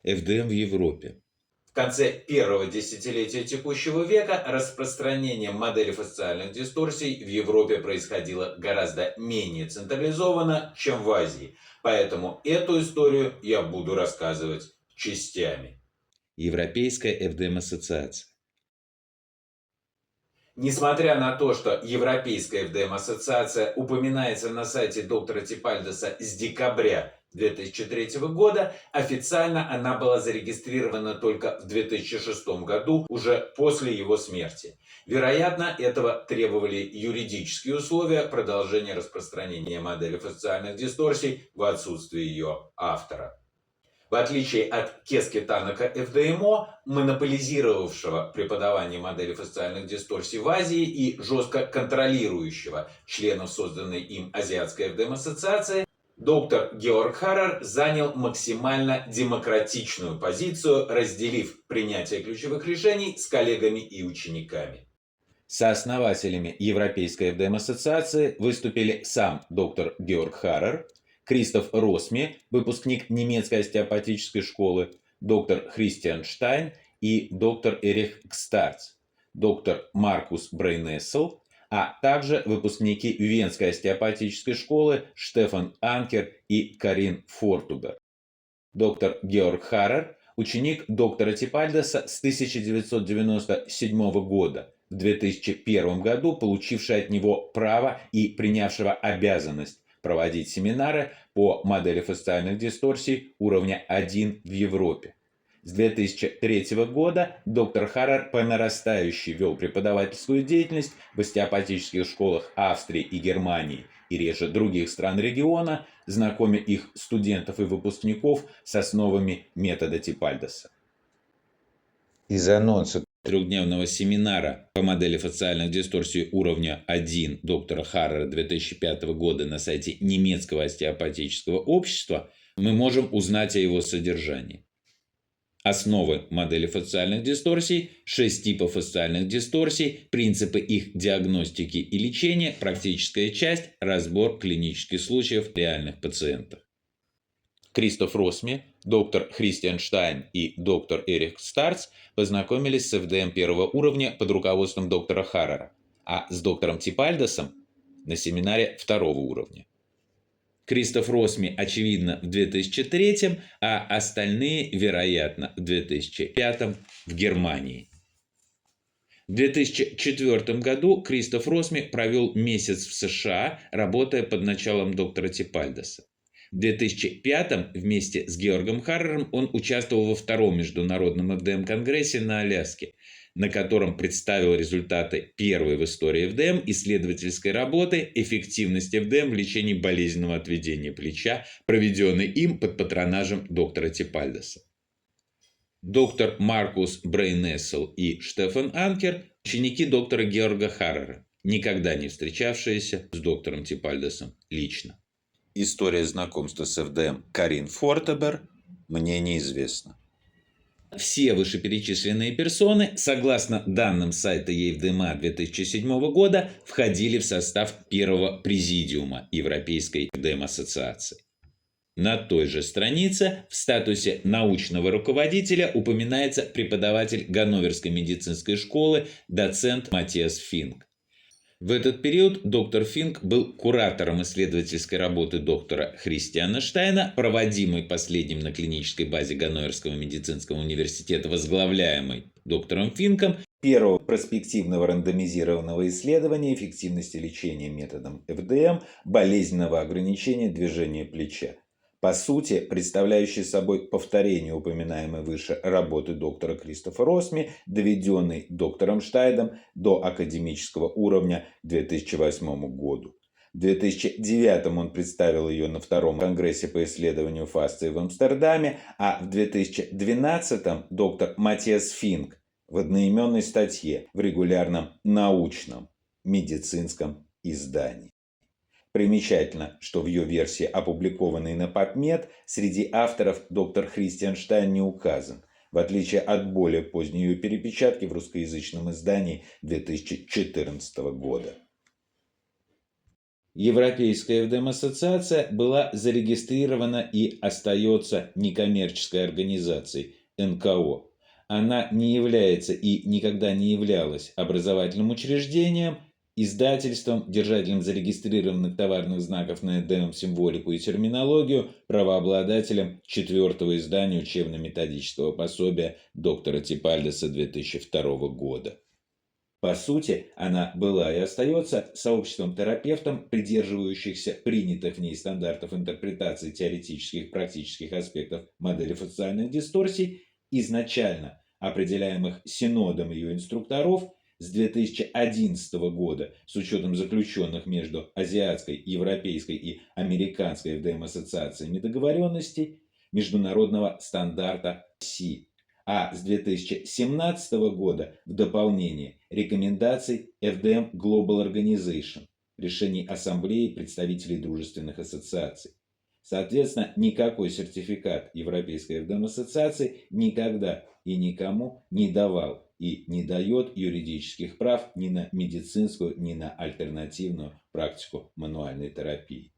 ФДМ в Европе. В конце первого десятилетия текущего века распространение модели фасциальных дисторсий в Европе происходило гораздо менее централизованно, чем в Азии, поэтому эту историю я буду рассказывать частями. Европейская ФДМ-ассоциация. Несмотря на то, что Европейская ФДМ-ассоциация упоминается на сайте доктора Типальдеса с декабря 2003 года, официально она была зарегистрирована только в 2006 году, уже после его смерти. Вероятно, этого требовали юридические условия продолжения распространения модели фасциальных дисторсий в отсутствие ее автора. В отличие от Кески Танака ФДМО, монополизировавшего преподавание модели фасциальных дисторсий в Азии и жестко контролирующего членов созданной им Азиатской ФДМ-ассоциации, доктор Георг Харрер занял максимально демократичную позицию, разделив принятие ключевых решений с коллегами и учениками. Сооснователями Европейской ФДМ-ассоциации выступили сам доктор Георг Харрер, Кристоф Росми, выпускник немецкой остеопатической школы, доктор Христиан Штайн и доктор Эрих Кстарц, доктор Маркус Брейнессел, а также выпускники Венской остеопатической школы Штефан Анкер и Карин Фортубер. Доктор Георг Харрер – ученик доктора Типальдеса с 1997 года, в 2001 году получивший от него право и принявшего обязанность проводить семинары по модели фасциальных дисторсий уровня 1 в Европе. С 2003 года доктор Харрер по нарастающей вел преподавательскую деятельность в остеопатических школах Австрии и Германии и реже других стран региона, знакомя их студентов и выпускников с основами метода Типальдеса. Из анонса трехдневного семинара по модели фасциальных дисторсий уровня 1 доктора Харрера 2005 года на сайте немецкого остеопатического общества мы можем узнать о его содержании. Основы модели фасциальных дисторсий, 6 типов фасциальных дисторсий, принципы их диагностики и лечения, практическая часть, разбор клинических случаев реальных пациентов. Кристоф Росми, доктор Христиан Штайн и доктор Эрих Старц познакомились с ФДМ первого уровня под руководством доктора Харрера, а с доктором Типальдесом на семинаре второго уровня. Кристоф Росми, очевидно, в 2003, а остальные, вероятно, в 2005 в Германии. В 2004 году Кристоф Росми провел месяц в США, работая под началом доктора Типальдеса. В 2005 вместе с Георгом Харрером он участвовал во втором международном ФДМ-конгрессе на Аляске, на котором представил результаты первой в истории ФДМ исследовательской работы «Эффективность ФДМ в лечении болезненного отведения плеча», проведенной им под патронажем доктора Типальдеса. Доктор Маркус Брейнессел и Штефан Анкер – ученики доктора Георга Харрера, никогда не встречавшиеся с доктором Типальдесом лично. История знакомства с ФДМ Карин Фортубер мне неизвестна. Все вышеперечисленные персоны, согласно данным сайта ЕФДМА 2007 года, входили в состав первого президиума Европейской ФДМ-ассоциации. На той же странице в статусе научного руководителя упоминается преподаватель Ганноверской медицинской школы, доцент Матиас Финк. В этот период доктор Финк был куратором исследовательской работы доктора Христиана Штайна, проводимой последним на клинической базе Ганноверского медицинского университета, возглавляемой доктором Финком, первого проспективного рандомизированного исследования эффективности лечения методом ФДМ болезненного ограничения движения плеча. По сути, представляющий собой повторение упоминаемой выше работы доктора Кристофа Росми, доведенной доктором Штайном до академического уровня к 2008 году. В 2009 он представил ее на втором конгрессе по исследованию фасции в Амстердаме, а в 2012 доктор Матиас Финк в одноименной статье в регулярном научном медицинском издании. Примечательно, что в ее версии, опубликованной на PubMed, среди авторов доктор Христиан Штайн не указан, в отличие от более поздней ее перепечатки в русскоязычном издании 2014 года. Европейская ФДМ-ассоциация была зарегистрирована и остается некоммерческой организацией НКО. Она не является и никогда не являлась образовательным учреждением, издательством, держателем зарегистрированных товарных знаков на ФДМ-символику и терминологию, правообладателем 4-го издания учебно-методического пособия доктора Типальдеса 2002 года. По сути, она была и остается сообществом терапевтов, придерживающихся принятых в ней стандартов интерпретации теоретических и практических аспектов модели функциональных дисторсий, изначально определяемых синодом ее инструкторов с 2011 года с учетом заключенных между Азиатской, Европейской и Американской ФДМ-ассоциациями договоренностей международного стандарта СИ. А с 2017 года в дополнение рекомендаций FDM Global Organization, решений ассамблеи представителей дружественных ассоциаций. Соответственно, никакой сертификат Европейской FDM-ассоциации никогда и никому не давал и не дает юридических прав ни на медицинскую, ни на альтернативную практику мануальной терапии.